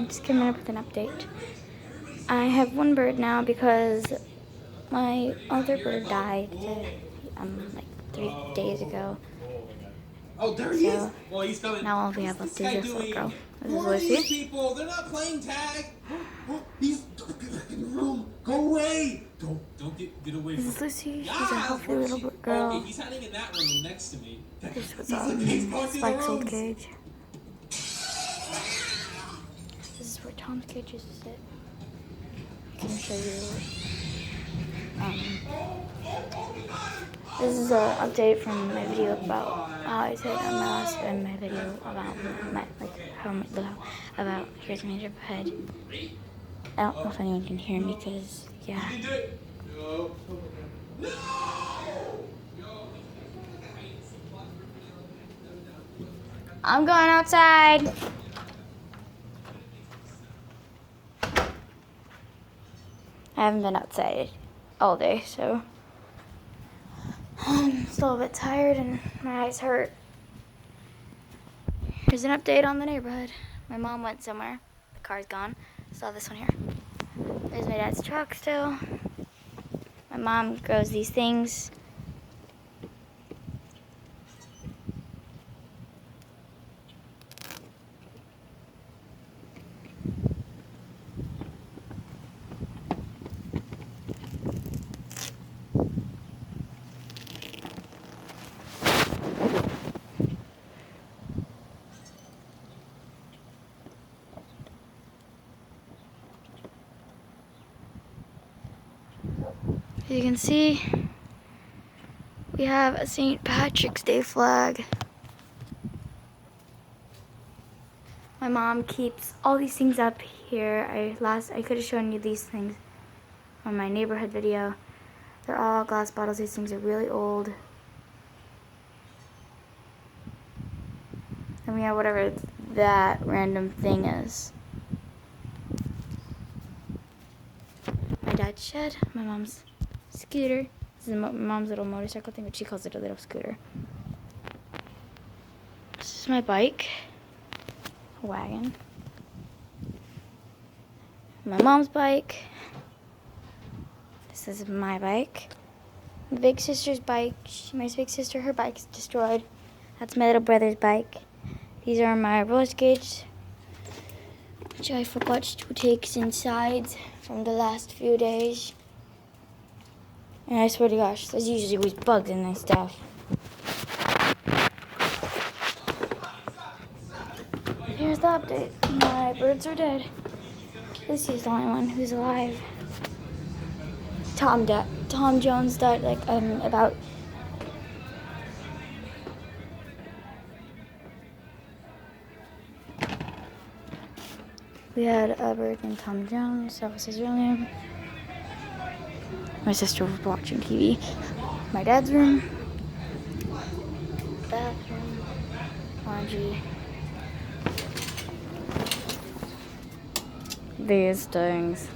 Just coming up with an update. I have one bird now because my other bird died like 3 days ago. Oh, there he is. So Well, he's coming. now I'll be able to do this little girl. This is Who are these Lucy. people? They're not playing tag. Don't get back in the room. Go away. Don't get away This from is Lucy. Yeah, She's a healthy little Oh, girl. okay, he's hiding in that room next to me. This was He's going through the Spike's old rooms. cage. This is where Tom's cage used to sit. I can show you. This is an update from my video about how I said in my video about about here's my neighborhood. I don't know if anyone can hear me because yeah. I'm going outside. I haven't been outside all day, so I'm still a bit tired and my eyes hurt. Here's an update on the neighborhood. My mom went somewhere. The car's gone. Saw this one here. There's my dad's truck still. My mom grows these things. As you can see, we have a St. Patrick's Day flag. My mom keeps all these things up here. I could have shown you these things on my neighborhood video. They're all glass bottles. These things are really old. And we have whatever that random thing is. My dad's shed, my mom's scooter. This is my mom's little motorcycle thing, but she calls it a little scooter. This is my bike, a wagon. My mom's bike. This is my bike. My big sister's bike. My big sister, her bike's destroyed. That's my little brother's bike. These are my roller skates, which I forgot to take inside from the last few days. And I swear to gosh, there's usually always bugs in this stuff. Here's the update. My birds are dead. Lucy's the only one who's alive. Tom Jones died like about we had a bird named Tom Jones. That was his real name. My sister was watching TV. My dad's room. Bathroom. Laundry. These things.